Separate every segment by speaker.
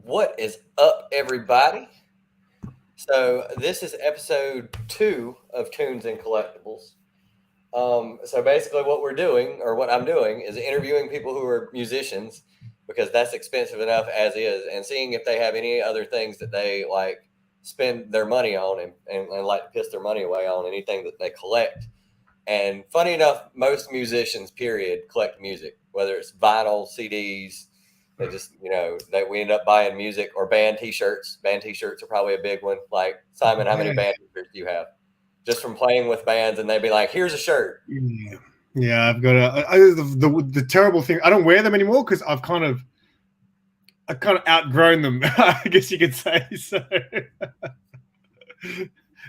Speaker 1: What is up, everybody? So this is episode 2 of Tunes and Collectibles. So basically what we're doing, or what I'm doing, is interviewing people who are musicians, because that's expensive enough as is, and seeing if they have any other things that they like spend their money on and like to piss their money away on, anything that they collect. And funny enough, most musicians, period, collect music, whether it's vinyl, CDs. They just, that we end up buying music or band T-shirts. Band T-shirts are probably a big one. Like, Simon, how many band T-shirts do you have? Just from playing with bands, and they'd be like, "Here's a shirt."
Speaker 2: Yeah, I've got the terrible thing. I don't wear them anymore because I've kind of outgrown them. I guess you could say so.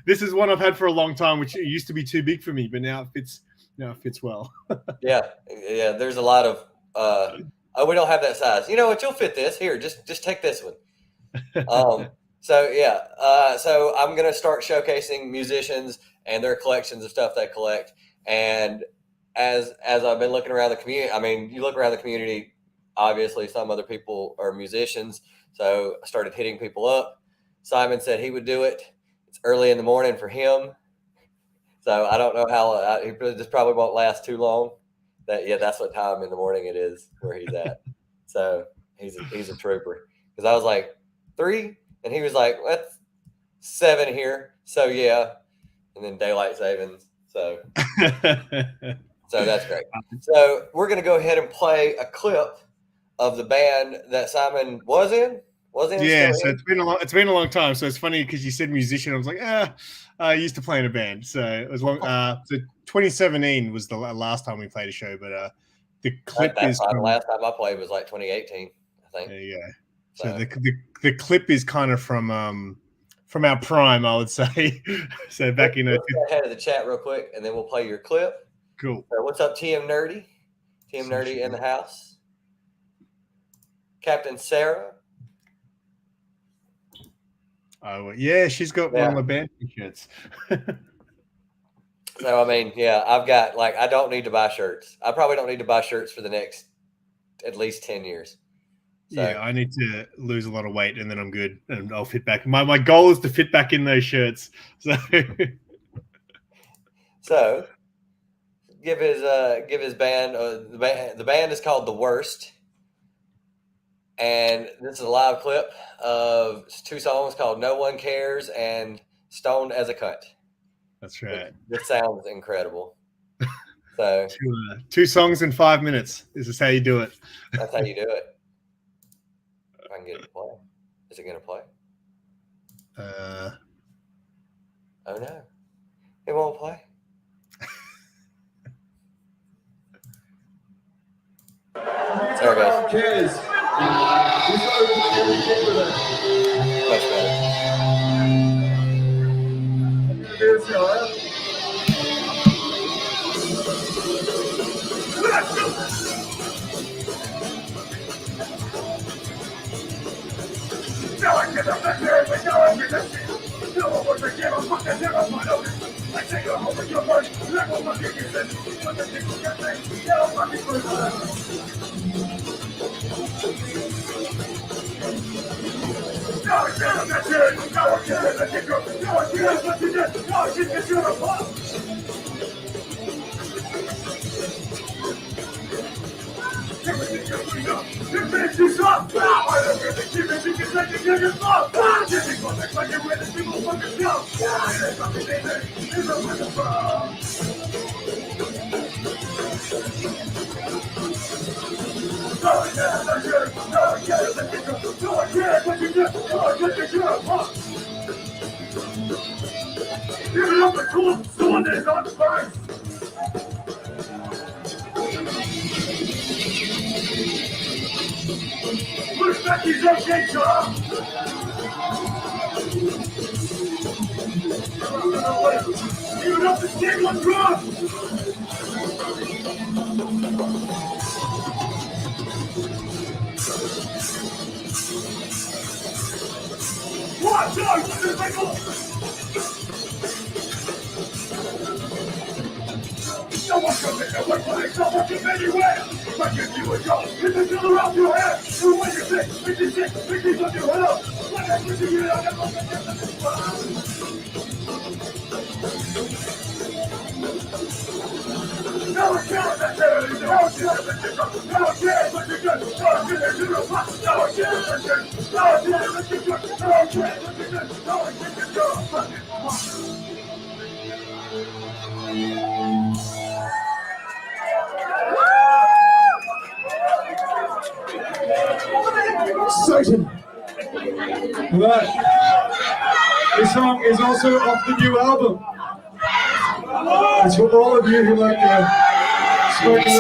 Speaker 2: This is one I've had for a long time, which used to be too big for me, but now it fits well.
Speaker 1: Yeah. There's a lot of. We don't have that size. You know what? You'll fit this. Here, just take this one. So I'm gonna start showcasing musicians and their collections of stuff they collect. And as I've been looking around the community, I mean, you look around the community. Obviously, some other people are musicians, so I started hitting people up. Simon said he would do it. It's early in the morning for him, so I don't know how. This probably won't last too long. That's what time in the morning it is where he's at. So he's a trooper. Because I was like 3, and he was like, "That's 7 here." So yeah, and then daylight savings. So that's great. So we're gonna go ahead and play a clip of the band that Simon was in.
Speaker 2: Yeah, so it's been a long time. So it's funny because you said musician. I was like, I used to play in a band. So it was long. So 2017 was the last time we played a show, but the clip is
Speaker 1: the last time I played was like 2018, I think.
Speaker 2: There you go. So the clip is kind of from our prime, I would say. So back in
Speaker 1: Let's get ahead of the chat real quick, and then we'll play your clip.
Speaker 2: Cool.
Speaker 1: So what's up, TM Nerdy? TM Nerdy in the house. Captain Sarah.
Speaker 2: Oh yeah, she's got one of my band T-shirts.
Speaker 1: So I mean, I've got I don't need to buy shirts. I probably don't need to buy shirts for the next at least 10 years. So.
Speaker 2: Yeah, I need to lose a lot of weight and then I'm good and I'll fit back. My goal is to fit back in those shirts.
Speaker 1: So give his band. The band is called The Worst. And this is a live clip of 2 songs called No One Cares and Stoned as a Cunt.
Speaker 2: That's right.
Speaker 1: This sounds incredible. So
Speaker 2: 2 songs in 5 minutes. This is how you do it.
Speaker 1: That's how you do it. If I can get it to play. Is it going to play? Oh, no. It won't play. There it goes.
Speaker 3: Cheers.
Speaker 1: Much better.
Speaker 3: No one can make a way for yourself from anywhere. If I give you a job, it's a killer off your head. Do what you think, 56, 50s on your head. Satan. Right. This song is also off the new album. It's for all of you who like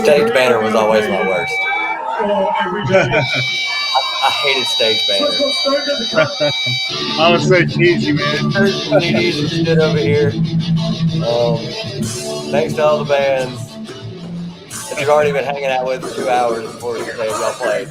Speaker 1: Stage banner was always my worst.
Speaker 3: every day.
Speaker 1: I hated stage banner.
Speaker 2: I was so cheesy, man.
Speaker 1: Ladies and shit over here. Thanks to all the bands that you've already been hanging out with for 2 hours before y'all played.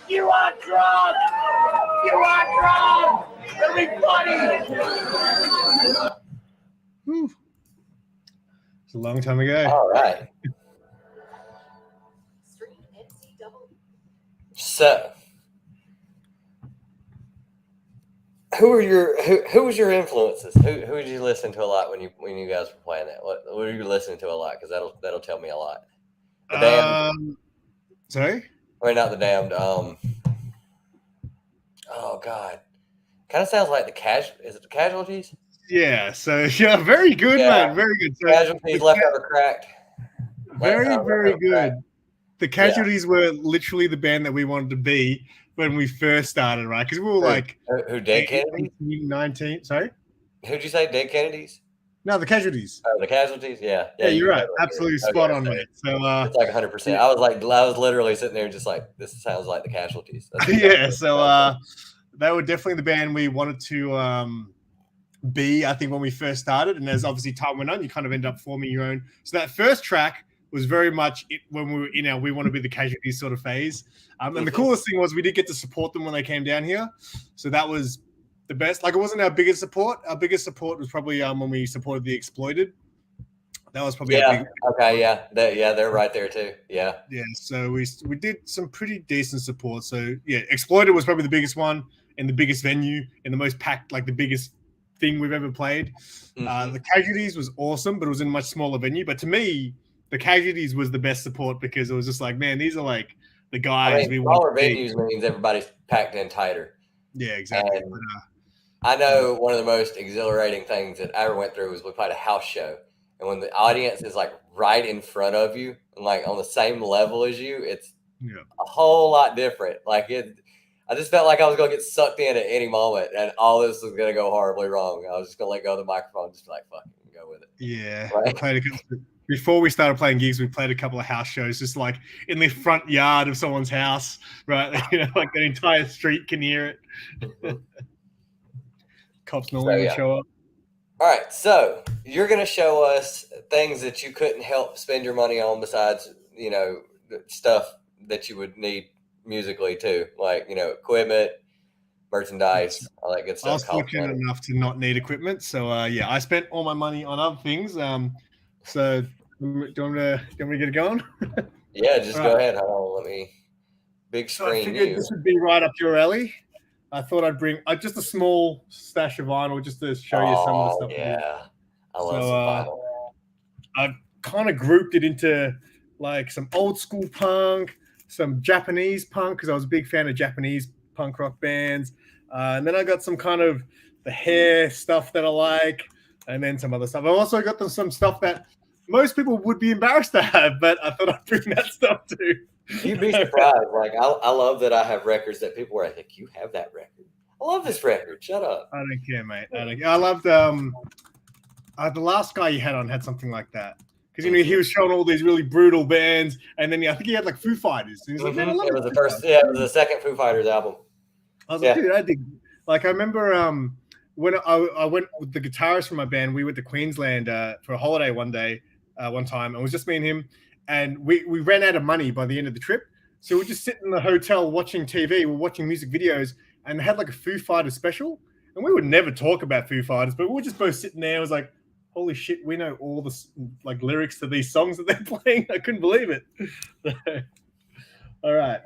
Speaker 4: You are drunk! You are drunk! Everybody!
Speaker 2: Whew. It's a long time ago.
Speaker 1: All right. So, who was your influences? Who did you listen to a lot when you guys were playing that? What were you listening to a lot? Because that'll tell me a lot. The Damned.
Speaker 2: Sorry?
Speaker 1: I mean, not the Damned. Oh God, kind of sounds like Is it the Casualties?
Speaker 2: Yeah. So yeah, very good, man. Very good. So
Speaker 1: Casualties, Leftover Cracked.
Speaker 2: Very good.
Speaker 1: Cracked.
Speaker 2: The Casualties were literally the band that we wanted to be when we first started, right? Because we were like
Speaker 1: who Dead Kennedys?
Speaker 2: 19. Sorry.
Speaker 1: Who'd you say? Dead Kennedys?
Speaker 2: No, the Casualties.
Speaker 1: Oh, the Casualties. Yeah.
Speaker 2: Yeah, you're right.
Speaker 1: Totally
Speaker 2: Absolutely spot on, mate. So
Speaker 1: it's like 100%. I was literally sitting there just like, this sounds like the Casualties.
Speaker 2: Yeah. So they were definitely the band we wanted to be, I think, when we first started. And as obviously time went on, you kind of end up forming your own. So that first track was very much when we were in our we want to be the Casualties sort of phase. And the coolest thing was we did get to support them when they came down here. So that was the best. Like, it wasn't our biggest support. Our biggest support was probably when we supported the Exploited. That was probably our big.
Speaker 1: Okay, yeah. They're right there too. Yeah.
Speaker 2: Yeah. So we did some pretty decent support. So yeah, Exploited was probably the biggest one in the biggest venue in the most packed, like the biggest thing we've ever played. The Casualties was awesome, but it was in a much smaller venue. But to me, the Casualties was the best support because it was just like, man, these are like the guys we want
Speaker 1: smaller
Speaker 2: to
Speaker 1: venues
Speaker 2: be.
Speaker 1: means everybody's packed in tighter.
Speaker 2: Yeah, exactly.
Speaker 1: And I know one of the most exhilarating things that I ever went through was we played a house show. And when the audience is like right in front of you and like on the same level as you, it's a whole lot different. Like I just felt like I was going to get sucked in at any moment and all this was going to go horribly wrong. I was just going to let go of the microphone and just be like, fuck it, go with it.
Speaker 2: Yeah.
Speaker 1: Right?
Speaker 2: Before we started playing gigs, we played a couple of house shows just like in the front yard of someone's house, right? Like the entire street can hear it. Cops normally would show up.
Speaker 1: All right, so you're going to show us things that you couldn't help spend your money on besides, stuff that you would need musically too, like, equipment, merchandise, all that good stuff.
Speaker 2: I was fortunate enough to not need equipment, so I spent all my money on other things. So do you want me to get it going?
Speaker 1: Yeah, just go ahead. Hold on, let me big screen.
Speaker 2: So I figured this would be right up your alley. I thought I'd bring just a small stash of vinyl just to show you some of the stuff.
Speaker 1: Yeah, I love some vinyl.
Speaker 2: I've kind of grouped it into like some old school punk, some Japanese punk because I was a big fan of Japanese punk rock bands, and then I got some kind of the hair stuff that I like, and then some other stuff. I also got some stuff that most people would be embarrassed to have, but I thought I'd bring that stuff too.
Speaker 1: You'd be surprised. Like I love that I have records that people were like, "You have that record? I love this record. Shut up."
Speaker 2: I don't care, mate. I loved the last guy you had on had something like that because he was showing all these really brutal bands, and then I think he had like Foo Fighters. And he was like, "Man, I love
Speaker 1: it." Was the first, it was the second Foo Fighters album.
Speaker 2: I was like, dude, I dig. Like I remember when I went with the guitarist from my band, we went to Queensland for a holiday one time, and it was just me and him. And we ran out of money by the end of the trip. So we just sit in the hotel watching TV. We're watching music videos and they had like a Foo Fighters special. And we would never talk about Foo Fighters, but we were just both sitting there. It was like, holy shit, we know all the like lyrics to these songs that they're playing. I couldn't believe it. All right.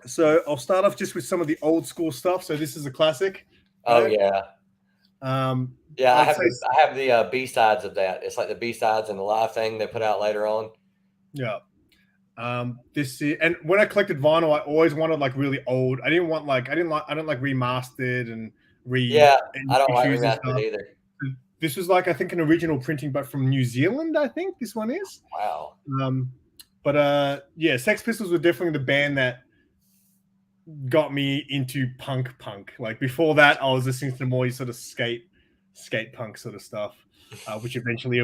Speaker 2: So I'll start off just with some of the old school stuff. So this is a classic.
Speaker 1: Oh, yeah. Yeah, I have the B-sides of that. It's like the B-sides and the live thing they put out later on.
Speaker 2: Yeah. And when I collected vinyl, I always wanted like really old. I don't like remastered and
Speaker 1: I don't like remastered either.
Speaker 2: This was like I think an original printing, but from New Zealand. I think this one is.
Speaker 1: Wow.
Speaker 2: Sex Pistols were definitely the band that got me into punk. Like before that, I was listening to more sort of skate punk sort of stuff. Which eventually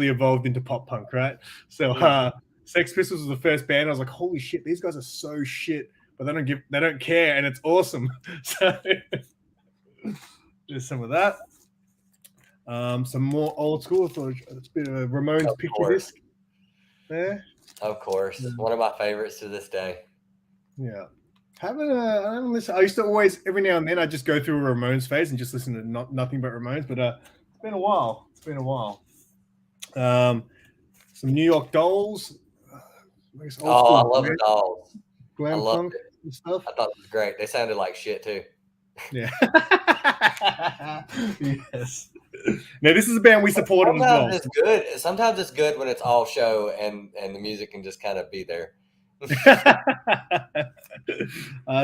Speaker 2: evolved into pop punk, right? So Sex Pistols was the first band. I was like, holy shit, these guys are so shit, but they don't care, and it's awesome. So there's some of that. Some more old school. I thought it's a bit of a Ramones picture disc there.
Speaker 1: Of course. One of my favorites to this day.
Speaker 2: Yeah. I haven't listened. I used to always, every now and then, I just go through a Ramones phase and just listen to nothing but Ramones, but it's been a while. Some New York Dolls.
Speaker 1: I love the Dolls.
Speaker 2: Glam punk and stuff.
Speaker 1: I thought it was great. They sounded like shit too.
Speaker 2: Yeah. Yes. Now this is a band we supported as well.
Speaker 1: It's good. Sometimes it's good when it's all show and the music can just kind of be there.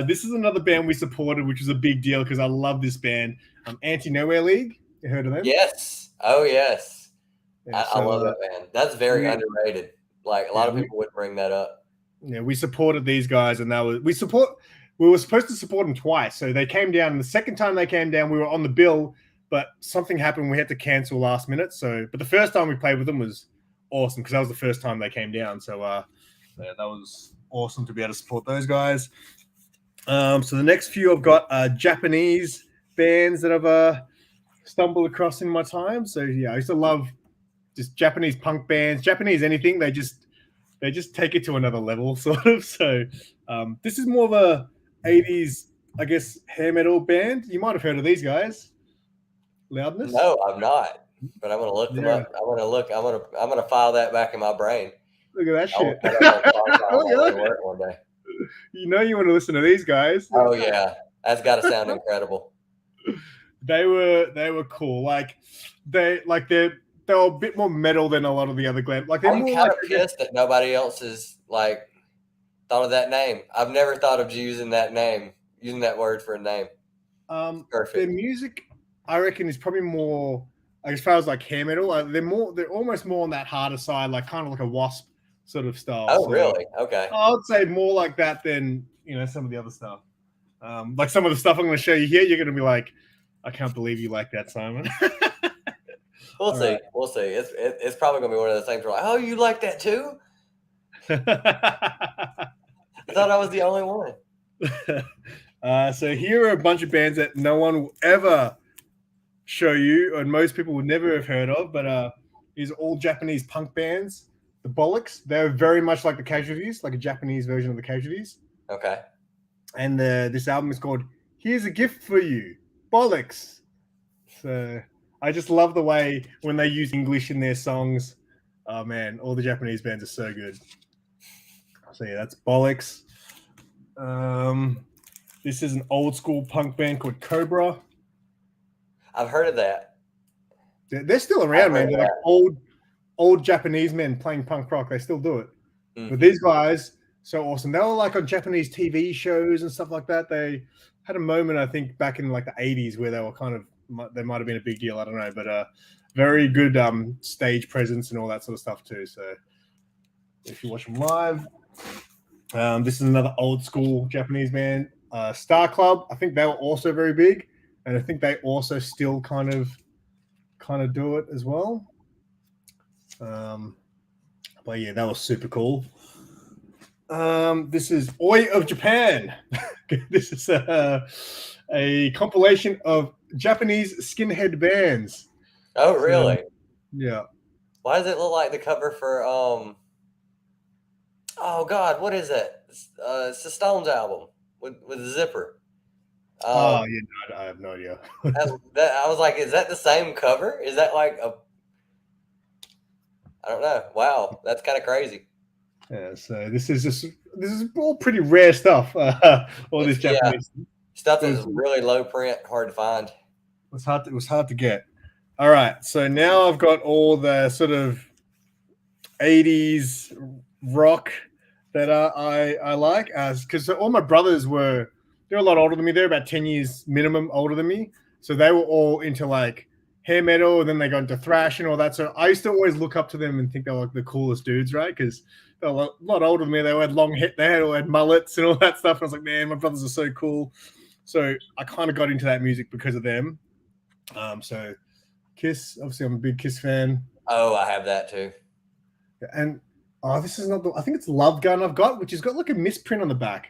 Speaker 2: This is another band we supported, which was a big deal because I love this band. Anti-Nowhere League. You heard of them?
Speaker 1: Yes. Oh, yes.
Speaker 2: Yeah,
Speaker 1: I love that band. That's very underrated. Like a lot of people would bring that up.
Speaker 2: Yeah, we supported these guys, and we were supposed to support them twice. So they came down, and the second time they came down, we were on the bill, but something happened. We had to cancel last minute. But the first time we played with them was awesome because that was the first time they came down. So that was awesome to be able to support those guys. So the next few I've got Japanese bands that I've stumbled across in my time. So yeah, I used to love just Japanese punk bands, Japanese anything. They just take it to another level, sort of. So this is more of a 80s, I guess, hair metal band. You might have heard of these guys. Loudness?
Speaker 1: No, I'm not. But I'm gonna look them up. I'm gonna file that back in my brain.
Speaker 2: Look at that shit.
Speaker 1: One day.
Speaker 2: You know you want to listen to these guys.
Speaker 1: Oh yeah, that's got to sound incredible.
Speaker 2: They were cool. They're a bit more metal than a lot of the other glam. Like they're
Speaker 1: I'm
Speaker 2: more
Speaker 1: kind of pissed that nobody else has thought of that name. I've never thought of using that word for a name.
Speaker 2: Their
Speaker 1: Perfect.
Speaker 2: music, I reckon, is probably more like, as far as like hair metal. They're almost more on that harder side, like kind of like a Wasp sort of style.
Speaker 1: Oh,
Speaker 2: So
Speaker 1: really? Okay.
Speaker 2: I would say more like that than some of the other stuff. Like some of the stuff I'm going to show you here, you're going to be like, I can't believe you like that, Simon.
Speaker 1: We'll
Speaker 2: All
Speaker 1: see.
Speaker 2: right.
Speaker 1: We'll see. It's probably gonna be one of those things where like, oh, you like that too? I thought I was the only one.
Speaker 2: So here are a bunch of bands that no one will ever show you, and most people would never have heard of, but these are all Japanese punk bands. The Bollocks, they're very much like the Casualties, like a Japanese version of the Casualties.
Speaker 1: Okay.
Speaker 2: And this album is called Here's a Gift for You, Bollocks. So I just love the way when they use English in their songs. Oh man, all the Japanese bands are so good. So yeah, that's Bollocks. This is an old school punk band called Cobra.
Speaker 1: I've heard of that.
Speaker 2: They're still around, man. They're like old Japanese men playing punk rock. They still do it.
Speaker 1: Mm-hmm.
Speaker 2: But these guys, so awesome. They were like on Japanese TV shows and stuff like that. They had a moment, I think, back in like the 80s where they were they might have been a big deal. I don't know, but very good stage presence and all that sort of stuff too. So if you watch them live, this is another old school Japanese band, Star Club. I think they were also very big, and I think they also still kind of do it as well. But yeah, that was super cool. This is Oi of Japan. This is a compilation of Japanese skinhead bands.
Speaker 1: Oh, really?
Speaker 2: Yeah.
Speaker 1: Why does it look like the cover for oh God, what is it? It's the Stones album with the zipper.
Speaker 2: Yeah, no, I have no idea.
Speaker 1: I was like, is that the same cover? Is that like a? I don't know. Wow, that's kind of crazy.
Speaker 2: Yeah, so this is all pretty rare stuff. All this Japanese
Speaker 1: stuff that is really low print, hard to find.
Speaker 2: It was hard to get. All right, so now I've got all the sort of 80s rock that I like, because all my brothers they're a lot older than me. They're about 10 years minimum older than me, so they were all into like hair metal, and then they got into thrash and all that. So I used to always look up to them and think they were like the coolest dudes, right? Because they're a lot older than me. They had long hair, they all had mullets and all that stuff. And I was like, man, my brothers are so cool. So I kind of got into that music because of them. So Kiss, obviously I'm a big Kiss fan.
Speaker 1: Oh, I have that too.
Speaker 2: And this is not I think it's Love Gun I've got, which has got like a misprint on the back.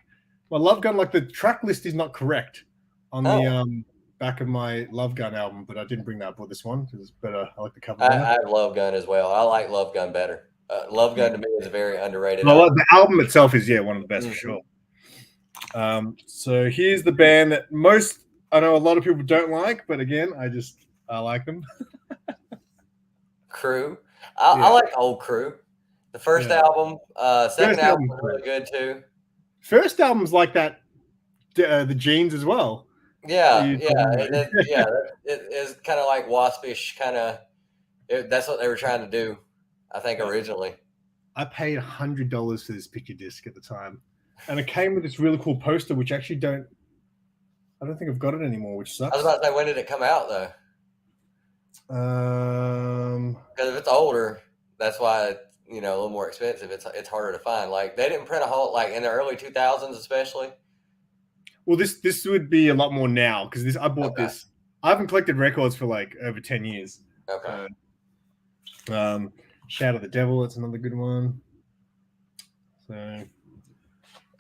Speaker 2: My Love Gun, like the track list is not correct on the back of my Love Gun album, but I didn't bring that. I bought this one because it's better. I like the cover.
Speaker 1: I have Love Gun as well. I like Love Gun better. Love Gun to me is a very underrated.
Speaker 2: Well, the album itself is one of the best for sure. So here's the band that I know a lot of people don't like, but again, I like them.
Speaker 1: Crew. I like old Crew. The first album, second album was really good too.
Speaker 2: First album's like that, the Jeans as well.
Speaker 1: Yeah. It is kind of like waspish, kind of. That's what they were trying to do, I think, originally.
Speaker 2: I paid $100 for this picture disc at the time, and it came with this really cool poster, which actually I don't think I've got it anymore, which sucks.
Speaker 1: I was about to say, when did it come out though? Because if it's older, that's why it's, a little more expensive. It's harder to find. Like they didn't print a whole, like in the early 2000s, especially. Well,
Speaker 2: this would be a lot more now because I bought this. I haven't collected records for like over 10 years.
Speaker 1: Okay.
Speaker 2: Shout at the Devil. That's another good one. So,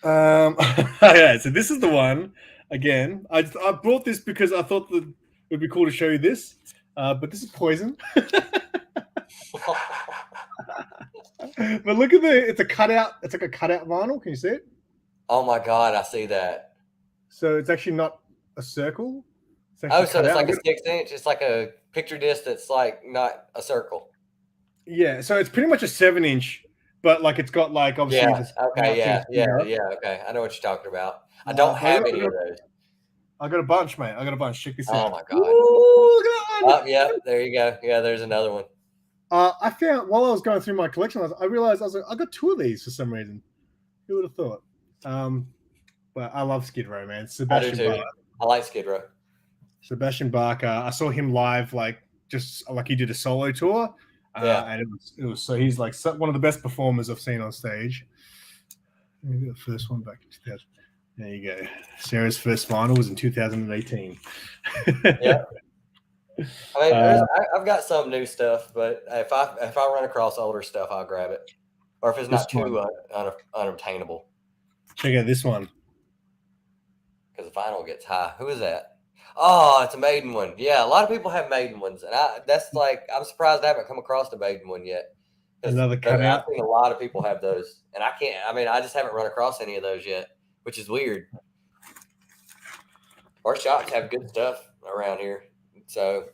Speaker 2: so this is the one. Again, I brought this because I thought that it would be cool to show you this. But this is Poison. But look at it's a cutout. It's like a cutout vinyl. Can you see it?
Speaker 1: Oh my God, I see that.
Speaker 2: So it's actually not a circle.
Speaker 1: So it's like a 6-inch. It's like a picture disc that's like not a circle.
Speaker 2: Yeah, so it's pretty much a 7-inch, but like it's got like obviously.
Speaker 1: Okay, okay. I know what you're talking about. I don't have any of those.
Speaker 2: I got a bunch, mate. I got a bunch. Check this out.
Speaker 1: Oh my God. Ooh, look at that one. Yeah, there you go. Yeah, there's another one.
Speaker 2: I found while I was going through my collection, I realized I was like, I got 2 of these for some reason. Who would have thought? But I love Skid Row, man. Sebastian
Speaker 1: I do too.
Speaker 2: Bach.
Speaker 1: I like Skid Row.
Speaker 2: Sebastian Bach. I saw him live, like just like he did a solo tour. And it was so he's like one of the best performers I've seen on stage. Maybe the first one back in 2000. There you go. Sarah's first vinyl was in 2018.
Speaker 1: Yeah. I mean, I've got some new stuff, but if I run across older stuff, I'll grab it. Or if it's not too unobtainable.
Speaker 2: Check out this one.
Speaker 1: Because the vinyl gets high. Who is that? Oh, it's a Maiden one. Yeah, a lot of people have Maiden ones, and I'm surprised I haven't come across the Maiden one yet.
Speaker 2: Another cutout.
Speaker 1: I've seen a lot of people have those, and I just haven't run across any of those yet, which is weird. Our shops have good stuff around here, so.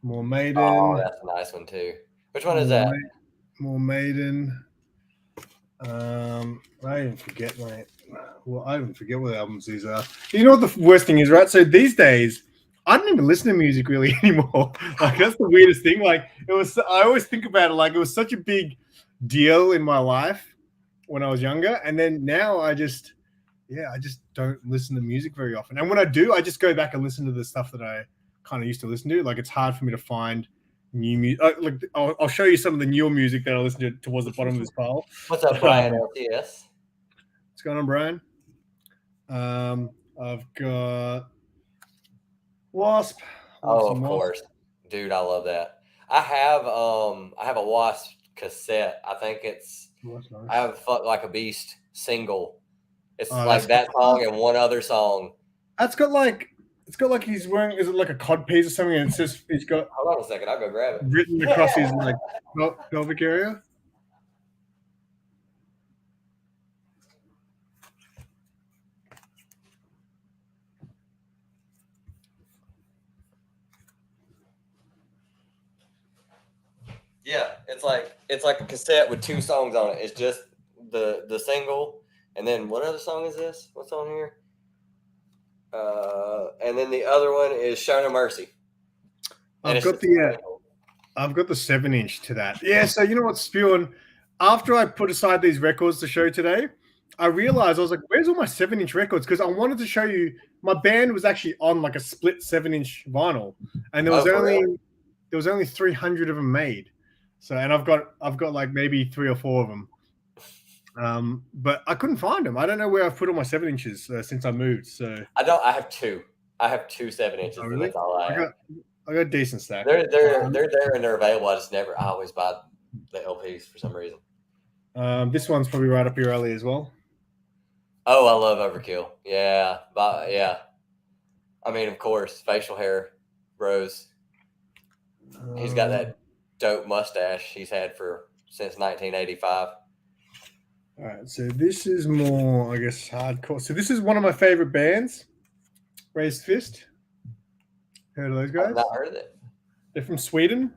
Speaker 2: More Maiden.
Speaker 1: Oh, that's a nice one too. Which one is that?
Speaker 2: More Maiden. I even forget, mate. Well, I even forget what albums these are. You know what the worst thing is, right? So these days, I don't even listen to music really anymore. Like that's the weirdest thing. Like I always think about it like it was such a big deal in my life when I was younger, and then now I just don't listen to music very often. And when I do, I just go back and listen to the stuff that I kind of used to listen to. Like it's hard for me to find new music. Like I'll show you some of the newer music that I listen to towards the bottom of this pile.
Speaker 1: What's up, Brian LTS?
Speaker 2: What's going on, Brian? I've got Wasp.
Speaker 1: Oh, of course, dude, I love that. I have a Wasp cassette. I think it's
Speaker 2: Nice.
Speaker 1: I have Fuck Like a Beast single. It's like that song and one other song.
Speaker 2: It's got like he's wearing, is it like a cod piece or something? And it says he's got.
Speaker 1: Hold on a second, I'll go grab it.
Speaker 2: Written across his like pelvic area.
Speaker 1: Yeah, it's like a cassette with two songs on it. It's just the single, and then what other song is this? What's on here? And then the other one is Show No Mercy.
Speaker 2: I've got the 7-inch to that. Yeah, so you know what's spewing? After I put aside these records to show today, I realized I was like, where's all my 7-inch records? Because I wanted to show you my band was actually on like a split 7-inch vinyl, and there was only 300 of them made. So, and I've got like maybe 3 or 4 of them. But I couldn't find them. I don't know where I've put all my 7-inches since I moved. So
Speaker 1: I have two. I have 2 7-inches.
Speaker 2: Oh, really?
Speaker 1: That's all I have.
Speaker 2: I got a decent stack.
Speaker 1: They're there and they're available. I always buy the LPs for some reason.
Speaker 2: This one's probably right up your alley as well.
Speaker 1: Oh, I love Overkill. Yeah, yeah. I mean, of course, facial hair, Rose. He's got that dope mustache he's had since 1985.
Speaker 2: All right, so this is more, I guess, hardcore. So this is one of my favorite bands, Raised Fist. Heard of those guys?
Speaker 1: I've not heard of it.
Speaker 2: They're from Sweden.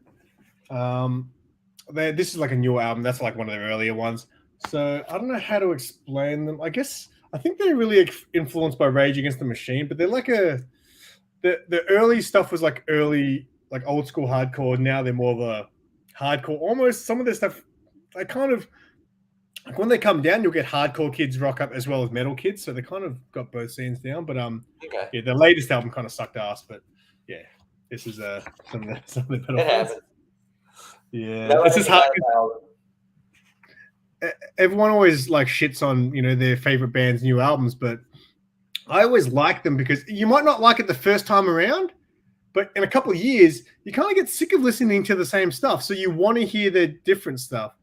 Speaker 2: This is like a newer album. That's like one of their earlier ones. So I don't know how to explain them. I think they're really influenced by Rage Against the Machine, but they're like the early stuff was like old school hardcore. Now they're more of a hardcore. Almost some of their stuff, they kind of like when they come down, you'll get hardcore kids rock up as well as metal kids. So they kind of got both scenes down. But
Speaker 1: okay.
Speaker 2: Yeah, the latest album kind of sucked ass. But yeah, this is some of the metal.
Speaker 1: It happens.
Speaker 2: Yeah,
Speaker 1: No,
Speaker 2: it's just hard. Everyone always like shits on their favorite band's new albums, but I always like them because you might not like it the first time around, but in a couple of years you kind of get sick of listening to the same stuff, so you want to hear their different stuff.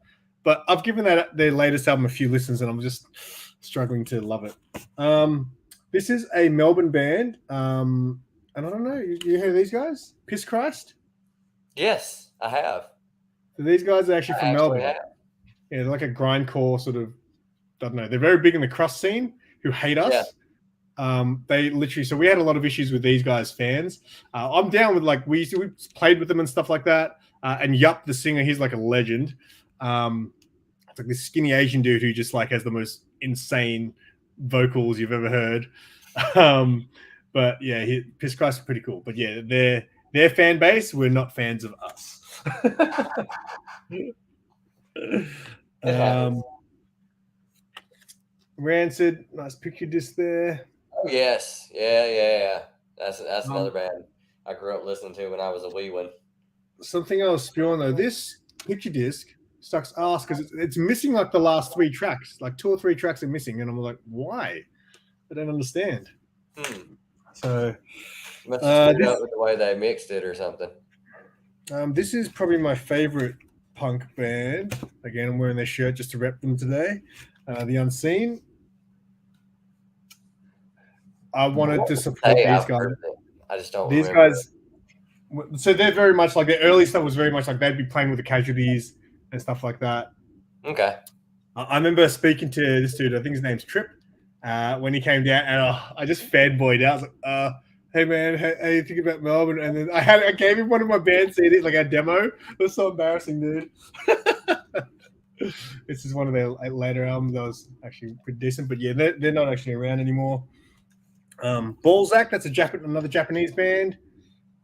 Speaker 2: But I've given their latest album a few listens, and I'm just struggling to love it. This is a Melbourne band, and I don't know. You hear these guys? Piss Christ?
Speaker 1: Yes, I have.
Speaker 2: So these guys are actually from Melbourne.
Speaker 1: Have.
Speaker 2: Yeah, they're like a grindcore sort of. I don't know. They're very big in the crust scene. Who hate us? Yeah. They literally. So we had a lot of issues with these guys' fans. I'm down with like we played with them and stuff like that. And Yup, the singer, he's like a legend. It's like this skinny Asian dude who just like has the most insane vocals you've ever heard. But yeah, Piss Christ are pretty cool. But yeah, their fan base were not fans of us. Rancid, nice picture disc there.
Speaker 1: Oh yes, yeah. That's another band I grew up listening to when I was a wee one.
Speaker 2: Something else, spewing though. This picture disc sucks ass because it's missing like the last 3 tracks. Like 2 or 3 tracks are missing, and I'm like, why? I don't understand. So
Speaker 1: must have screwed up with the way they mixed it or something.
Speaker 2: This is probably my favorite punk band. Again, I'm wearing their shirt just to rep them today. The Unseen. I wanted to support these guys.
Speaker 1: I just don't.
Speaker 2: These guys. So they're very much like the early stuff was very much like they'd be playing with the Casualties and stuff like that.
Speaker 1: Okay.
Speaker 2: I remember speaking to this dude. I think his name's Trip. When he came down, and I just fanboyed out. I was like, hey man, how you think about Melbourne? And then I gave him one of my band CDs, like a demo. It was so embarrassing, dude. This is one of their later albums that was actually pretty decent, but yeah, they're not actually around anymore. Balzac, that's another Japanese band.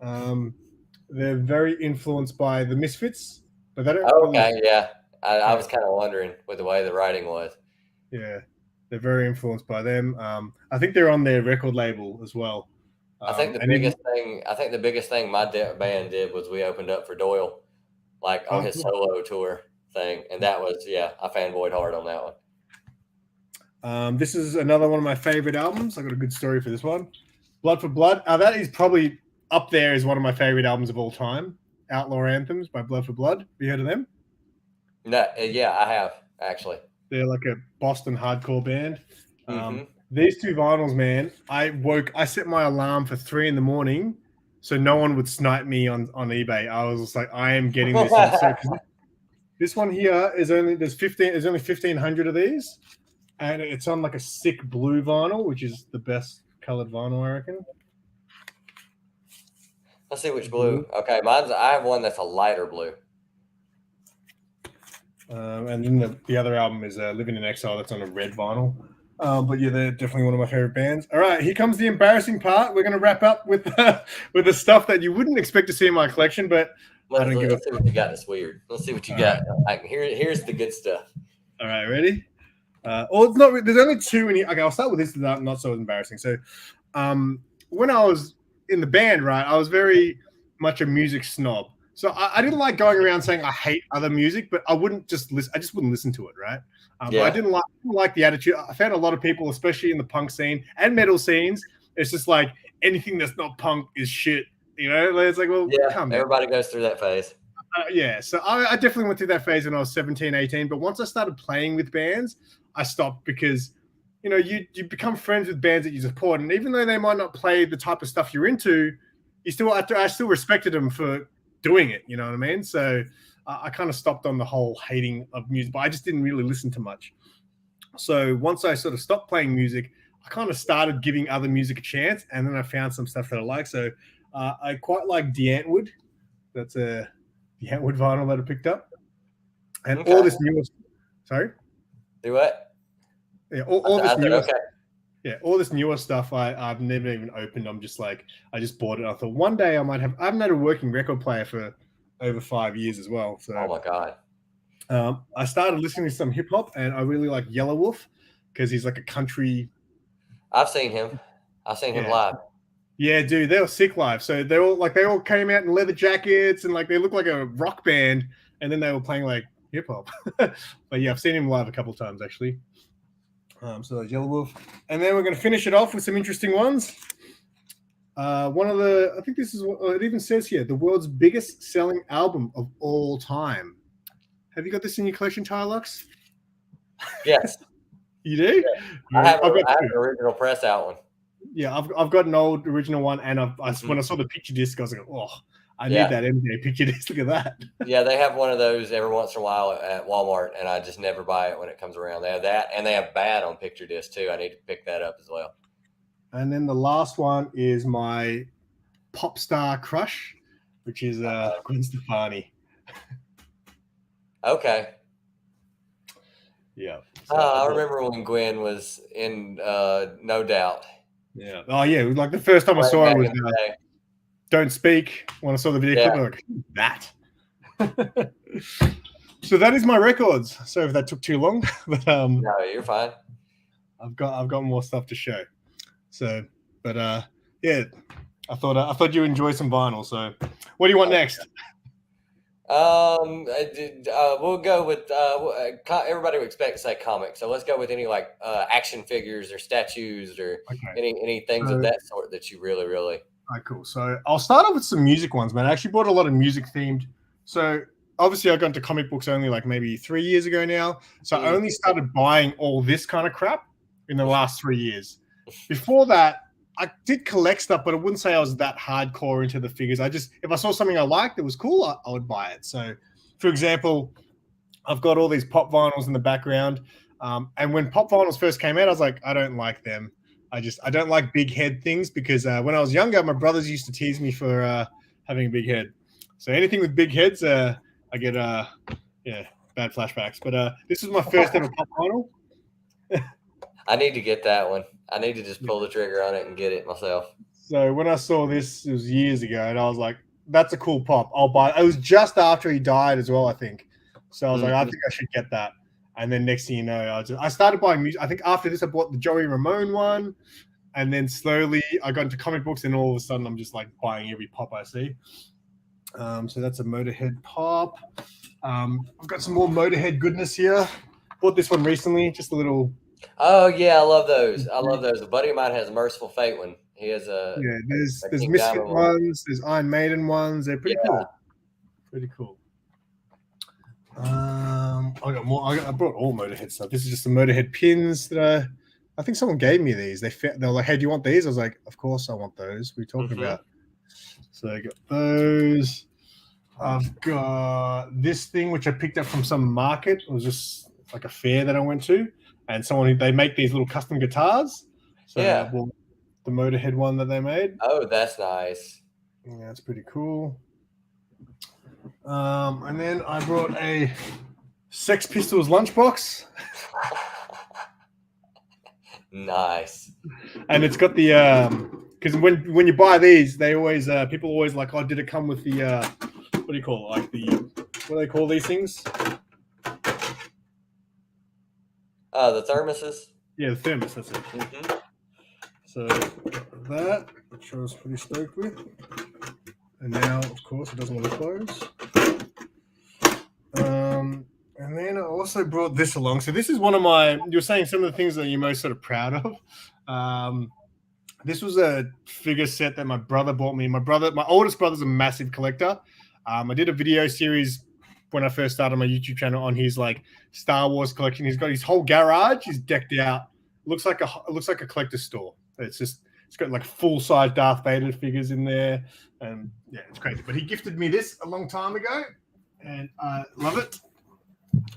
Speaker 2: They're very influenced by the Misfits, but they don't.
Speaker 1: Yeah. I was kind of wondering with the way the writing was.
Speaker 2: Yeah, they're very influenced by them. I think they're on their record label as well.
Speaker 1: I think the biggest thing my band did was we opened up for Doyle, like on his solo tour thing, and that was I fanboyed hard on that one.
Speaker 2: This is another one of my favorite albums. I got a good story for this one. Blood for Blood. That is probably up there as one of my favorite albums of all time. Outlaw Anthems by Blood for Blood. Have you heard of them?
Speaker 1: No, yeah, I have actually.
Speaker 2: They're like a Boston hardcore band. These 2 vinyls, man. I set my alarm for 3 a.m. so no one would snipe me on eBay. I was just like, I am getting this. This one here is only there's only 1,500 of these, and it's on like a sick blue vinyl, which is the best colored vinyl, I reckon.
Speaker 1: Let's see which blue. Okay, I have one that's a lighter blue.
Speaker 2: And then the other album is Living in Exile. That's on a red vinyl. But yeah, they're definitely one of my favorite bands. All right, here comes the embarrassing part. We're going to wrap up with the stuff that you wouldn't expect to see in my collection, but
Speaker 1: let's see what you got that's weird. Let's see what you got. Here's the good stuff.
Speaker 2: All right, ready? It's not. There's only 2 in here. Okay, I'll start with this. That's not so embarrassing. So, when I was in the band, right, I was very much a music snob. So I didn't like going around saying I hate other music, but I wouldn't just listen. I just wouldn't listen to it, right? But I didn't like the attitude. I found a lot of people, especially in the punk scene and metal scenes, it's just like anything that's not punk is shit. You know, it's like, well,
Speaker 1: everybody goes through that phase.
Speaker 2: So I definitely went through that phase when I was 17, 18. But once I started playing with bands, I stopped because, you know, you become friends with bands that you support. And even though they might not play the type of stuff you're into, I still respected them for doing it. You know what I mean? So I kind of stopped on the whole hating of music, but I just didn't really listen to much. So once I sort of stopped playing music, I kind of started giving other music a chance. And then I found some stuff that I like. So I quite like D'Antwood. That's a D'Antwood vinyl that I picked up. And all this newer sorry?
Speaker 1: Do what?
Speaker 2: Yeah, all this newer stuff. Yeah, all this newer stuff I've never even opened. I'm just like, I just bought it. I thought one day I haven't had a working record player for over 5 years as well. So
Speaker 1: oh my God.
Speaker 2: I started listening to some hip hop, and I really like Yellow Wolf because he's like a country.
Speaker 1: I've seen him live.
Speaker 2: Yeah, dude, they were sick live. So they all came out in leather jackets and like they looked like a rock band, and then they were playing like hip hop. But yeah, I've seen him live a couple of times actually. So that's Yellow Wolf, and then we're going to finish it off with some interesting ones. I think this is what it even says here: the world's biggest selling album of all time. Have you got this in your collection, Tylux?
Speaker 1: Yes.
Speaker 2: You do?
Speaker 1: Yeah. I have an original press out one.
Speaker 2: Yeah, I've got an old original one, and when I saw the picture disc, I was like, oh, I need that MJ picture disc. Look at that.
Speaker 1: Yeah, they have one of those every once in a while at Walmart, and I just never buy it when it comes around. They have that, and they have Bad on picture disc too. I need to pick that up as well.
Speaker 2: And then the last one is my pop star crush, which is Gwen Stefani.
Speaker 1: Okay.
Speaker 2: Yeah.
Speaker 1: So, I remember when Gwen was in No Doubt.
Speaker 2: Yeah. Oh, yeah. Like the first time I saw her was Don't Speak. When I saw the video clip, I was like, that. So that is my records. Sorry if that took too long, but
Speaker 1: no, you're fine.
Speaker 2: I've got more stuff to show. So, but yeah, I thought you enjoy some vinyl. So, what do you want next?
Speaker 1: We'll go with everybody would expect to say comics, so let's go with any like action figures or statues or any things of that sort that you really.
Speaker 2: All right, cool. So I'll start off with some music ones, man. I actually bought a lot of music themed. So obviously I got into comic books only like maybe 3 years ago now. So I only started buying all this kind of crap in the last 3 years. Before that, I did collect stuff, but I wouldn't say I was that hardcore into the figures. If I saw something I liked that was cool, I would buy it. So, for example, I've got all these pop vinyls in the background. And when pop vinyls first came out, I was like, I don't like them. I don't like big head things because when I was younger, my brothers used to tease me for having a big head. So anything with big heads, I get bad flashbacks. But this was my first ever pop vinyl.
Speaker 1: I need to get that one. I need to just pull the trigger on it and get it myself.
Speaker 2: So when I saw this, it was years ago, and I was like, that's a cool pop. I'll buy it. It was just after he died as well, I think. So I was like, I think I should get that. And then next thing you know, I started buying music. I think after this, I bought the Joey Ramone one. And then slowly I got into comic books, and all of a sudden I'm just like buying every pop I see. So that's a Motorhead pop. I've got some more Motorhead goodness here. Bought this one recently, just a little.
Speaker 1: Oh yeah, I love those. A buddy of mine has a Merciful Fate one. He has a
Speaker 2: There's Misfit ones, there's Iron Maiden ones. They're pretty cool. Pretty cool. I got more. I brought all Motorhead stuff. This is just the Motorhead pins that I think someone gave me these. They were like, "Hey, do you want these?" I was like, "Of course, I want those." What are you talking about? So I got those. I've got this thing which I picked up from some market. It was just like a fair that I went to. And they make these little custom guitars. So I bought the Motorhead one that they made.
Speaker 1: Oh, that's nice.
Speaker 2: Yeah, it's pretty cool. And then I brought a Sex Pistols Lunchbox.
Speaker 1: Nice.
Speaker 2: And it's got the because when you buy these, they always people always like, oh, did it come with the what do you call it? Like what do they call these things?
Speaker 1: The thermoses?
Speaker 2: Yeah, the thermos, that's it. So that, which I was pretty stoked with. And now, of course, it doesn't want to close. And then I also brought this along. So this is one of you were saying some of the things that you're most sort of proud of. This was a figure set that my brother bought me. My oldest brother's a massive collector. I did a video series when I first started my YouTube channel on his like Star Wars collection. He's got his whole garage is decked out. It looks like a collector's store. It's got like full size Darth Vader figures in there, and yeah, it's crazy. But he gifted me this a long time ago, and I love it.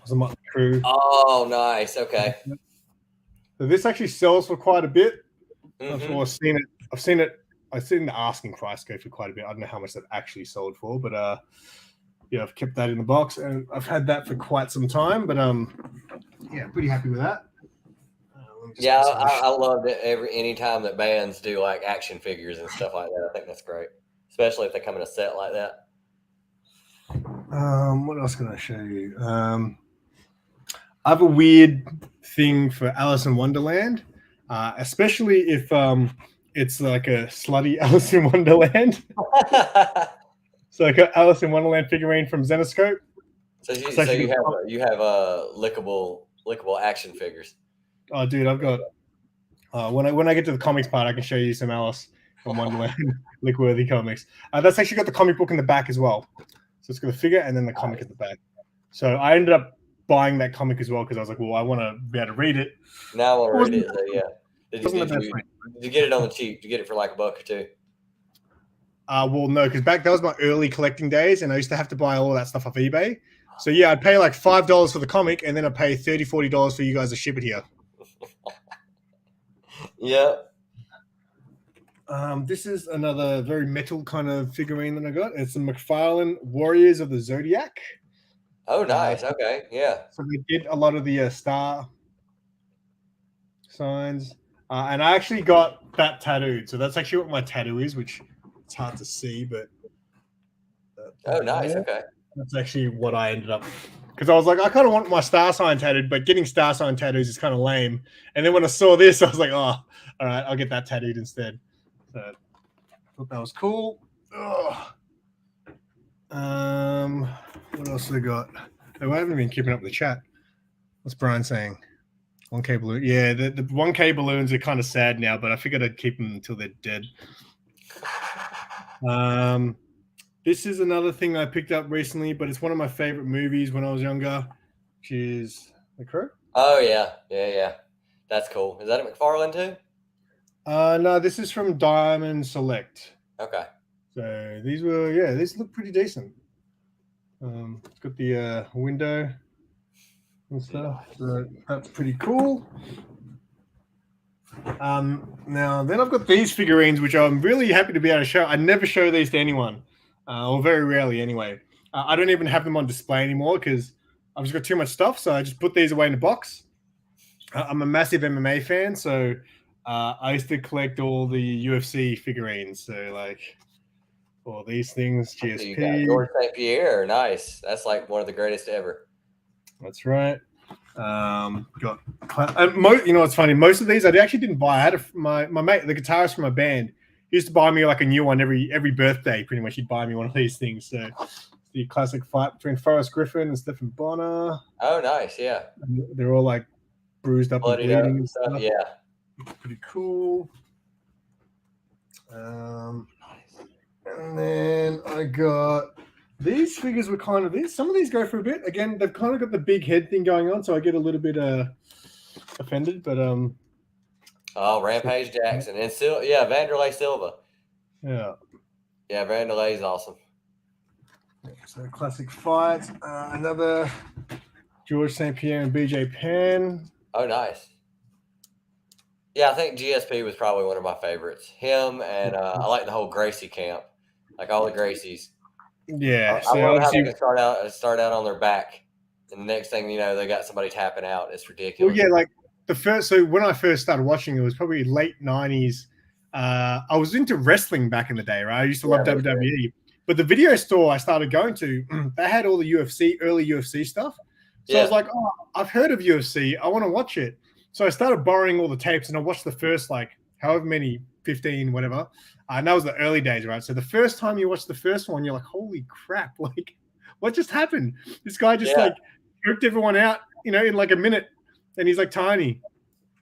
Speaker 2: It's a Motley Crue.
Speaker 1: Oh, nice. Okay.
Speaker 2: So this actually sells for quite a bit. I've seen the asking price go for quite a bit. I don't know how much that actually sold for, but I've kept that in the box, and I've had that for quite some time. But pretty happy with that.
Speaker 1: I love it anytime that bands do like action figures and stuff like that. I think that's great, especially if they come in a set like that.
Speaker 2: What else can I show you? I have a weird thing for Alice in Wonderland, especially if it's like a slutty Alice in Wonderland. So I got Alice in Wonderland figurine from Zenoscope.
Speaker 1: So you have lickable action figures.
Speaker 2: Oh, dude, I've got. When I get to the comics part, I can show you some Alice in Wonderland lick-worthy comics. That's actually got the comic book in the back as well. So it's got the figure and then the comic at the back. So I ended up buying that comic as well because I was like, well, I want to be able to read it.
Speaker 1: Now I want to read it. So yeah. Did you get it on the cheap? Did you get it for like $1 or $2?
Speaker 2: Well, no, because that was my early collecting days, and I used to have to buy all that stuff off eBay. So yeah, I'd pay like $5 for the comic, and then I'd pay $30, $40 for you guys to ship it here.
Speaker 1: Yeah.
Speaker 2: This is another very metal kind of figurine that I got. It's the Mcfarlane Warriors of the Zodiac.
Speaker 1: Oh, nice. Okay, yeah.
Speaker 2: So they did a lot of the star signs, and I actually got that tattooed. So that's actually what my tattoo is, which it's hard to see, but
Speaker 1: oh, nice. Okay,
Speaker 2: that's actually what I ended up. Because I was like, I kind of want my star sign tattooed, but getting star sign tattoos is kind of lame. And then when I saw this, I was like, oh, all right, I'll get that tattooed instead. So thought that was cool. Ugh. What else have we got? Oh, I haven't been keeping up with the chat. What's Brian saying? 1K balloon. Yeah, the 1K balloons are kind of sad now, but I figured I'd keep them until they're dead. This is another thing I picked up recently, but it's one of my favorite movies when I was younger, which is The Crow.
Speaker 1: Oh yeah. That's cool. Is that a Mcfarlane too?
Speaker 2: No, this is from Diamond Select.
Speaker 1: Okay.
Speaker 2: So these look pretty decent. It's got the window and stuff. So that's pretty cool. Now then I've got these figurines, which I'm really happy to be able to show. I never show these to anyone, or very rarely anyway. I don't even have them on display anymore because I've just got too much stuff. So I just put these away in a box. I'm a massive MMA fan, so I used to collect all the UFC figurines. So like all these things, GSP.
Speaker 1: You got George St. Pierre, nice. That's like one of the greatest ever.
Speaker 2: That's right. Got you know what's funny? Most of these I actually didn't buy. I had my mate, the guitarist from my band, he used to buy me like a new one every birthday. Pretty much, he'd buy me one of these things. So the classic fight between Forrest Griffin and Stephen Bonner.
Speaker 1: Oh, nice, yeah.
Speaker 2: And they're all like bruised up
Speaker 1: Bloodied
Speaker 2: and
Speaker 1: up
Speaker 2: bleeding
Speaker 1: and stuff. Yeah.
Speaker 2: Pretty cool. And then I got these figures were kind of this. Some of these go for a bit. Again, they've kind of got the big head thing going on, so I get a little bit offended. But
Speaker 1: Oh, Rampage Jackson and still, yeah, Vanderlei Silva.
Speaker 2: Yeah,
Speaker 1: Vanderlei's awesome.
Speaker 2: So classic fights. Another George St. Pierre and BJ Penn.
Speaker 1: Oh, nice. Yeah, I think GSP was probably one of my favorites. Him and I like the whole Gracie camp, like all the Gracies.
Speaker 2: Yeah,
Speaker 1: I love how they can start out on their back, and the next thing you know, they got somebody tapping out. It's ridiculous.
Speaker 2: Well, yeah, like the first. So when I first started watching, it was probably late '90s. I was into wrestling back in the day, right? I used to love WWE, but the video store I started going to, they had all the early UFC stuff. So I was like, oh, I've heard of UFC. I want to watch it. So I started borrowing all the tapes, and I watched the first like however many 15, whatever. And that was the early days, right? So the first time you watch the first one, you're like, holy crap, like what just happened? This guy just like jerked everyone out, you know, in like a minute, and he's like tiny.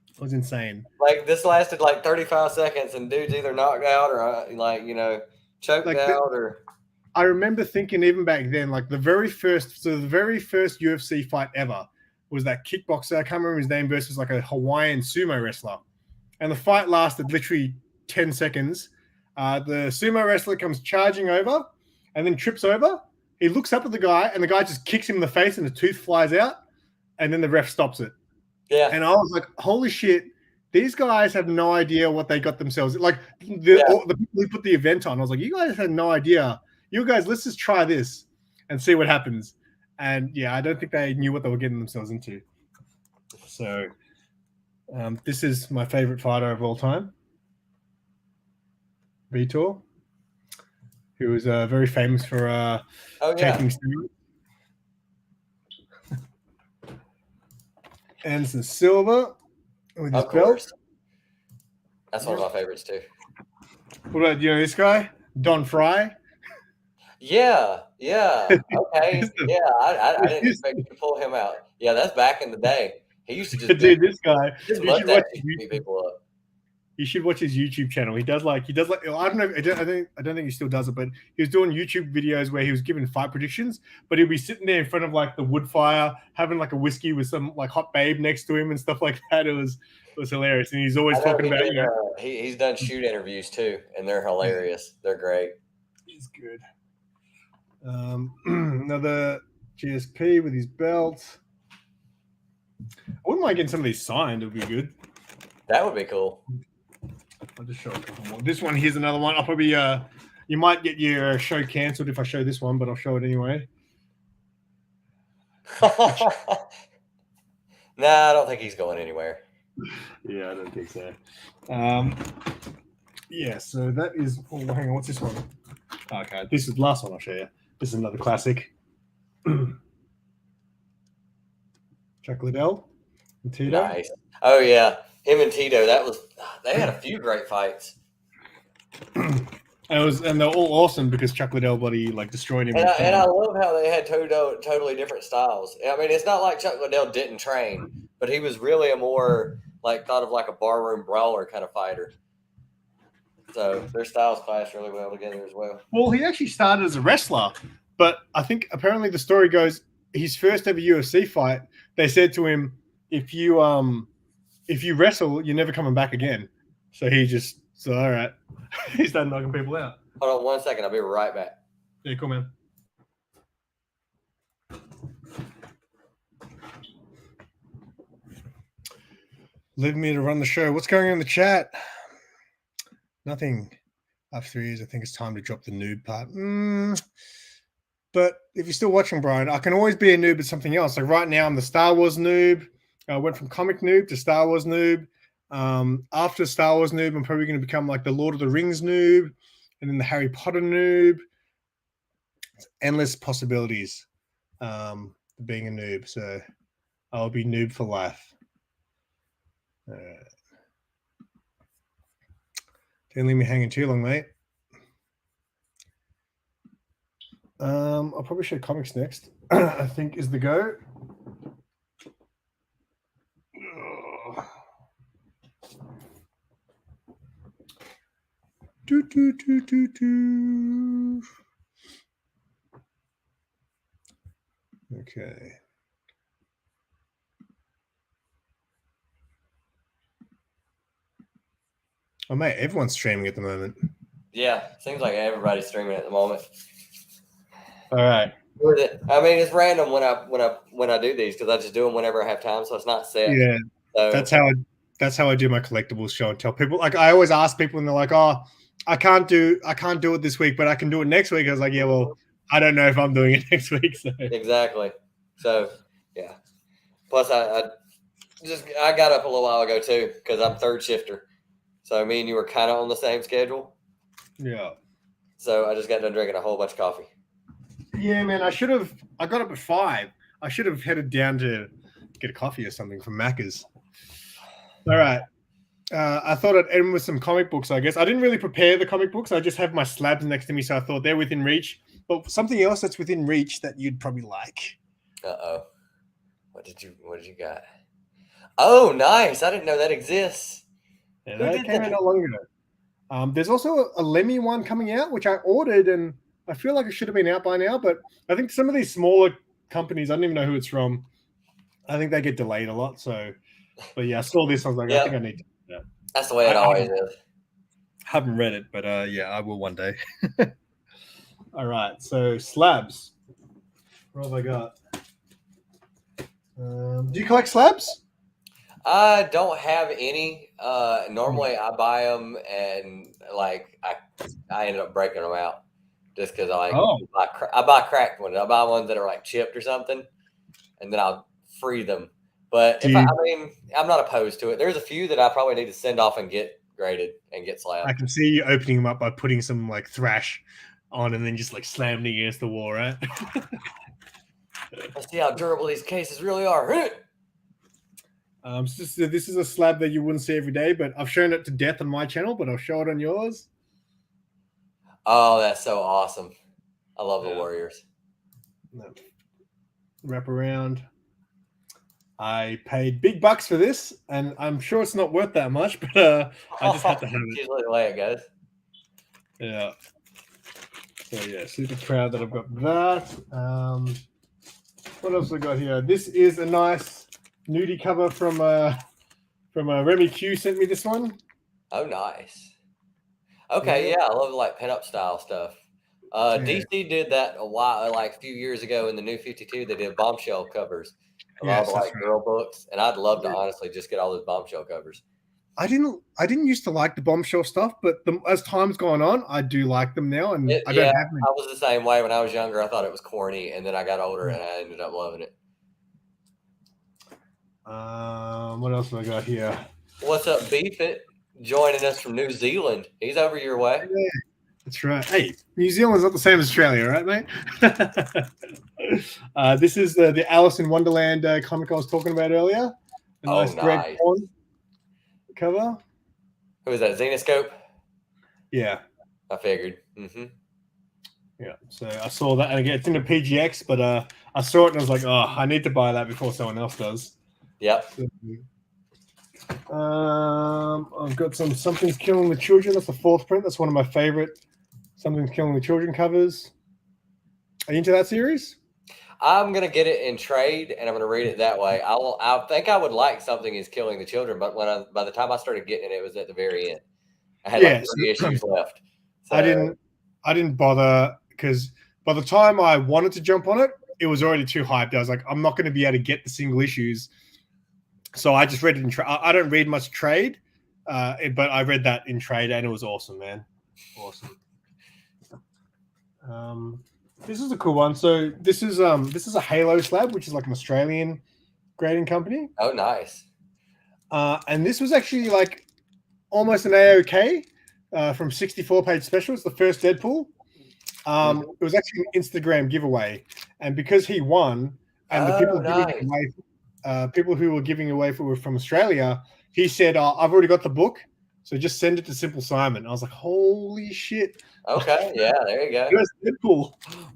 Speaker 2: It was insane.
Speaker 1: Like this lasted like 35 seconds, and dude's either knocked out or like, you know, choked
Speaker 2: like
Speaker 1: out or.
Speaker 2: I remember thinking even back then, like the very first UFC fight ever was that kickboxer, I can't remember his name, versus like a Hawaiian sumo wrestler. And the fight lasted literally 10 seconds. The sumo wrestler comes charging over and then trips over. He looks up at the guy, and the guy just kicks him in the face, and the tooth flies out. And then the ref stops it.
Speaker 1: Yeah.
Speaker 2: And I was like, holy shit, these guys have no idea what they got themselves. Like the people who put the event on, I was like, you guys had no idea. You guys, let's just try this and see what happens. And yeah, I don't think they knew what they were getting themselves into. So this is my favorite fighter of all time, Vitor, who was very famous for taking steroids. Anderson Silva with his belt.
Speaker 1: That's one of my favorites too.
Speaker 2: What about, you know, this guy, Don Fry?
Speaker 1: Yeah. Okay. I didn't expect you to pull him out. Yeah, that's back in the day. He used to just
Speaker 2: dude, this guy.
Speaker 1: Beat people up.
Speaker 2: You should watch his YouTube channel. He does like I don't know. I don't think he still does it, but he was doing YouTube videos where he was giving fight predictions. But he'd be sitting there in front of like the wood fire, having like a whiskey with some like hot babe next to him and stuff like that. It was hilarious, and he's always talking about.
Speaker 1: He's done shoot interviews too, and they're hilarious. They're great.
Speaker 2: He's good. Another GSP with his belt. I wouldn't mind getting some of these signed. It would be good.
Speaker 1: That would be cool.
Speaker 2: I'll just show a couple more. This one, here's another one. I'll probably you might get your show cancelled if I show this one, but I'll show it anyway.
Speaker 1: Nah, I don't think he's going anywhere.
Speaker 2: Yeah, I don't think so. Yeah, so that is. Oh, hang on, what's this one? Okay, this is the last one I'll show you. This is another classic. Chuck Liddell and Tito.
Speaker 1: Nice. Oh yeah, him and Tito. They had a few great fights.
Speaker 2: And they're all awesome because Chuck Liddell bloody like destroyed him.
Speaker 1: And I love how they had totally different styles. I mean, it's not like Chuck Liddell didn't train, but he was really a more thought of like a barroom brawler kind of fighter. So their styles clash really well together as well.
Speaker 2: Well, he actually started as a wrestler, but I think apparently the story goes his first ever UFC fight, they said to him, if you wrestle, you're never coming back again. So all right. He's done knocking people out.
Speaker 1: Hold on 1 second. I'll be right back.
Speaker 2: Yeah, cool, man. Leave me to run the show. What's going on in the chat? Nothing. After 3 years, I think it's time to drop the noob part. But if you're still watching, Brian, I can always be a noob at something else. Like right now, I'm the Star Wars noob. I went from comic noob to Star Wars noob. After Star Wars noob, I'm probably going to become like the Lord of the Rings noob, and then the Harry Potter noob. It's endless possibilities being a noob. So I'll be noob for life. All right. Don't leave me hanging too long, mate. I'll probably show comics next. I think is the go. Okay. Oh mate, everyone's streaming at the moment.
Speaker 1: Yeah, seems like everybody's streaming at the moment.
Speaker 2: All right.
Speaker 1: I mean, it's random when I do these because I just do them whenever I have time, so it's not set.
Speaker 2: Yeah, so, that's how I do my collectibles show and tell people. Like I always ask people, and they're like, "Oh, I can't do it this week, but I can do it next week." I was like, "Yeah, well, I don't know if I'm doing it next week." So.
Speaker 1: Exactly. So yeah. Plus, I got up a little while ago too because I'm third shifter. So me and you were kind of on the same schedule.
Speaker 2: Yeah.
Speaker 1: So I just got done drinking a whole bunch of coffee.
Speaker 2: Yeah, man. I got up at 5. I should have headed down to get a coffee or something from Macca's. All right. I thought I'd end with some comic books, I guess. I didn't really prepare the comic books. I just have my slabs next to me, so I thought they're within reach. But something else that's within reach that you'd probably like.
Speaker 1: Uh-oh. What did you got? Oh, nice. I didn't know that exists.
Speaker 2: Yeah, that came out not long ago. There's also a Lemmy one coming out, which I ordered, and I feel like it should have been out by now. But I think some of these smaller companies, I don't even know who it's from. I think they get delayed a lot. So, but yeah, I saw this. I was like, I think I need to do that.
Speaker 1: That's the way it always is.
Speaker 2: Haven't read it, but yeah, I will one day. All right. So slabs. What have I got? Do you collect slabs?
Speaker 1: I don't have any. Normally, I buy them and like I ended up breaking them out just because I buy cracked ones. I buy ones that are like chipped or something, and then I'll free them. But I'm not opposed to it. There's a few that I probably need to send off and get graded and get slabbed.
Speaker 2: I can see you opening them up by putting some like thrash on and then just like slamming against the wall, right?
Speaker 1: Let's see how durable these cases really are.
Speaker 2: So this is a slab that you wouldn't see every day, but I've shown it to death on my channel, but I'll show it on yours.
Speaker 1: Oh, that's so awesome. I love the Warriors.
Speaker 2: Wrap around. I paid big bucks for this, and I'm sure it's not worth that much, but I just have to have it.
Speaker 1: Usually the way it goes.
Speaker 2: Yeah. So yeah, super proud that I've got that. What else I got here? This is a nice nudie cover from Remy Q sent me this one.
Speaker 1: Oh, nice. Okay, yeah, I love like pinup style stuff. DC did that a while, like a few years ago in the New 52. They did bombshell covers of all the like girl books, and I'd love to honestly just get all those bombshell covers.
Speaker 2: I didn't used to like the bombshell stuff, but as time's gone on, I do like them now, and I don't have them.
Speaker 1: I was the same way when I was younger. I thought it was corny, and then I got older, and I ended up loving it.
Speaker 2: What else have I got here?
Speaker 1: What's up, Beefit? Joining us from New Zealand. He's over your way.
Speaker 2: Yeah, that's right. Hey, New Zealand's not the same as Australia, right, mate? This is the Alice in Wonderland comic I was talking about earlier. A nice red cover.
Speaker 1: Who is that? Xenoscope?
Speaker 2: Yeah.
Speaker 1: I figured.
Speaker 2: Yeah, so I saw that, and again, it's in a PGX, but I saw it and I was like, oh, I need to buy that before someone else does.
Speaker 1: Yep.
Speaker 2: I've got Something's Killing the Children. That's the 4th print. That's one of my favorite Something's Killing the Children covers. Are you into that series?
Speaker 1: I'm gonna get it in trade, and I'm gonna read it that way. I think I would like Something Is Killing the Children, but by the time I started getting it, it was at the very end. I had like 3 issues left. So,
Speaker 2: I didn't bother because by the time I wanted to jump on it, it was already too hyped. I was like, I'm not going to be able to get the single issues, so I just read it in trade. I don't read much trade, but I read that in trade, and it was awesome, man. Awesome. This is a cool one. So this is a Halo slab, which is like an Australian grading company.
Speaker 1: Oh, nice.
Speaker 2: And this was actually like almost an AOK from 64-page special. It's the first Deadpool. It was actually an Instagram giveaway, and because he won, and the people giving away, people who were giving away were from Australia, he said, I've already got the book, so just send it to Simple Simon. I was like, holy shit.
Speaker 1: Okay, yeah, there you go.
Speaker 2: That's Deadpool.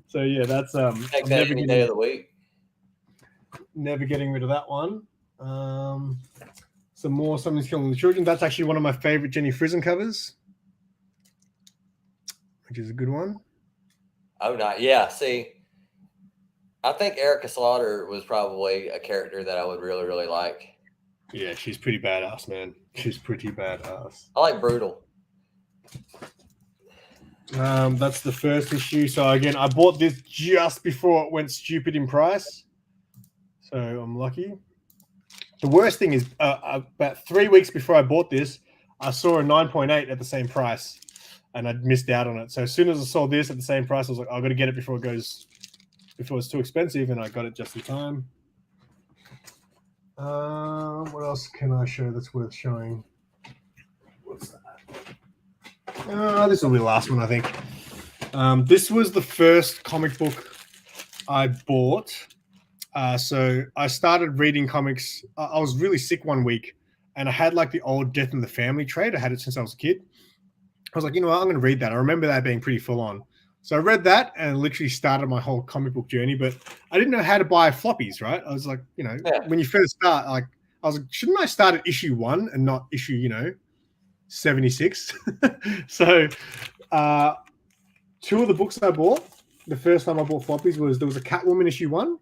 Speaker 2: So yeah, that's
Speaker 1: Take that any day of the week.
Speaker 2: Never getting rid of that one. Some more Something's Killing the Children. That's actually one of my favorite Jenny Frison covers, which is a good one.
Speaker 1: Oh, no. Yeah, see, I think Erica Slaughter was probably a character that I would really, really like.
Speaker 2: Yeah, she's pretty badass, man. She's pretty badass.
Speaker 1: I like Brutal.
Speaker 2: That's the first issue. So again, I bought this just before it went stupid in price. So I'm lucky. The worst thing is about 3 weeks before I bought this, I saw a 9.8 at the same price, and I'd missed out on it. So as soon as I saw this at the same price, I was like, I've got to get it before it's too expensive, and I got it just in time. What else can I show that's worth showing? What's that? This will be the last one, I think. This was the first comic book I bought. So I started reading comics. I was really sick one week, and I had like the old Death in the Family trade. I had it since I was a kid. I was like, you know what, I'm going to read that. I remember that being pretty full on. So I read that and literally started my whole comic book journey, but I didn't know how to buy floppies, right? I was like, when you first start, I was like, shouldn't I start at issue 1 and not issue, 76? So 2 of the books I bought, the first time I bought floppies there was a Catwoman issue 1. I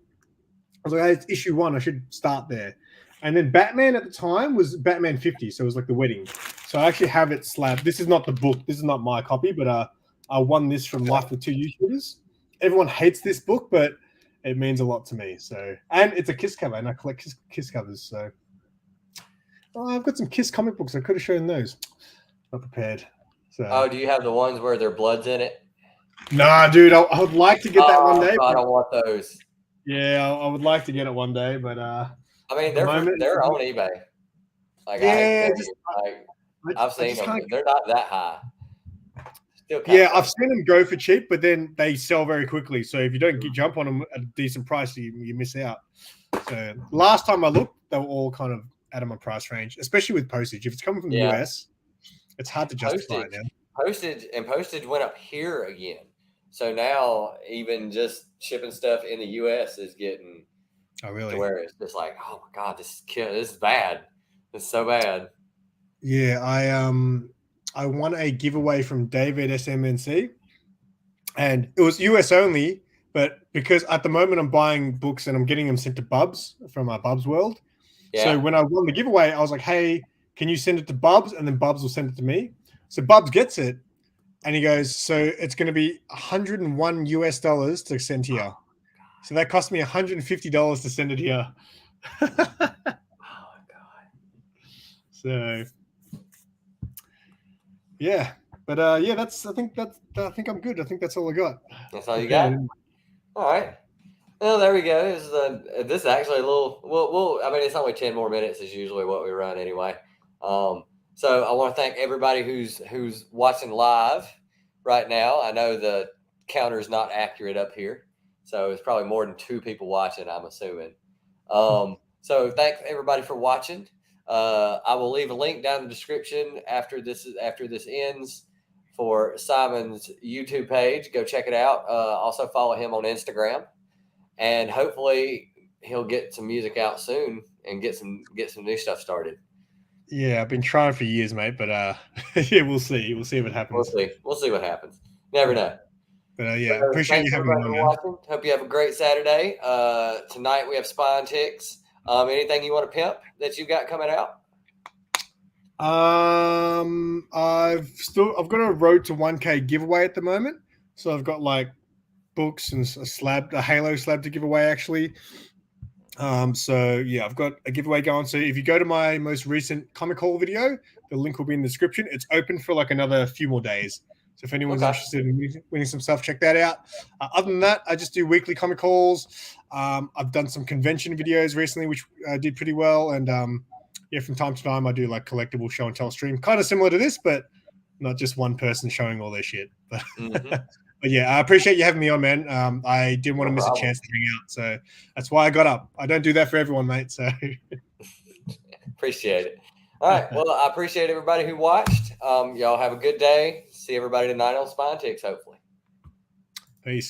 Speaker 2: was like, hey, it's issue 1. I should start there. And then Batman at the time was Batman 50. So it was like the wedding. So I actually have it slabbed. This is not the book. This is not my copy, but I won this from Life with 2 YouTubers. Everyone hates this book, but it means a lot to me. So, and it's a Kiss cover, and I collect Kiss covers. So I've got some Kiss comic books. I could have shown those. Not prepared. So.
Speaker 1: Do you have the ones where their blood's in it?
Speaker 2: Nah, dude. I would like to get that one day.
Speaker 1: I don't want those.
Speaker 2: Yeah, I would like to get it one day, but
Speaker 1: I mean, they're on eBay. Like,
Speaker 2: yeah,
Speaker 1: I've seen them. They're not that high.
Speaker 2: I've seen them go for cheap, but then they sell very quickly. So if you don't jump on them at a decent price, you miss out. So last time I looked, they were all kind of out of my price range, especially with postage. If it's coming from the US, it's hard to justify it now.
Speaker 1: Postage went up here again. So now even just shipping stuff in the US is getting to where it's just like, oh my God, this is bad. It's so bad.
Speaker 2: Yeah, I won a giveaway from David SMNC, and it was US only, but because at the moment I'm buying books and I'm getting them sent to Bubs from Bubs World. Yeah. So when I won the giveaway, I was like, hey, can you send it to Bubs? And then Bubs will send it to me. So Bubs gets it, and he goes, so it's going to be $101 US to send here. So that cost me $150 to send it here.
Speaker 1: Oh my God.
Speaker 2: So yeah, but I think I'm good. I think that's all I got.
Speaker 1: That's all you got? All right. Well, there we go. This is actually a little. I mean, it's only 10 more minutes is usually what we run anyway. So I want to thank everybody who's watching live right now. I know the counter is not accurate up here, so it's probably more than 2 people watching, I'm assuming. So thanks everybody for watching. I will leave a link down in the description after this ends for Simon's YouTube page. Go check it out. Also follow him on Instagram, and hopefully he'll get some music out soon and get some new stuff started.
Speaker 2: Yeah, I've been trying for years, mate, but yeah, we'll see. We'll see what happens.
Speaker 1: We'll see what happens. Never know.
Speaker 2: But yeah, appreciate you having me on, man.
Speaker 1: Watching. Hope you have a great Saturday. Tonight we have Spine Ticks. Anything you want to pimp that you got coming out?
Speaker 2: I've got a Road to 1K giveaway at the moment. So I've got like books and a Halo slab to give away actually. So yeah, I've got a giveaway going. So if you go to my most recent comic haul video, the link will be in the description. It's open for like another few more days. So if anyone's interested in winning some stuff, check that out. Other than that, I just do weekly comic hauls. I've done some convention videos recently, which did pretty well. And yeah, from time to time, I do like collectible show and tell stream, kind of similar to this, but not just one person showing all their shit. But, but yeah, I appreciate you having me on, man. I didn't want to miss a chance to hang out, so that's why I got up. I don't do that for everyone, mate. So
Speaker 1: appreciate it. All right. Well, I appreciate everybody who watched. Y'all have a good day. See everybody tonight on Spine Ticks, hopefully.
Speaker 2: Peace.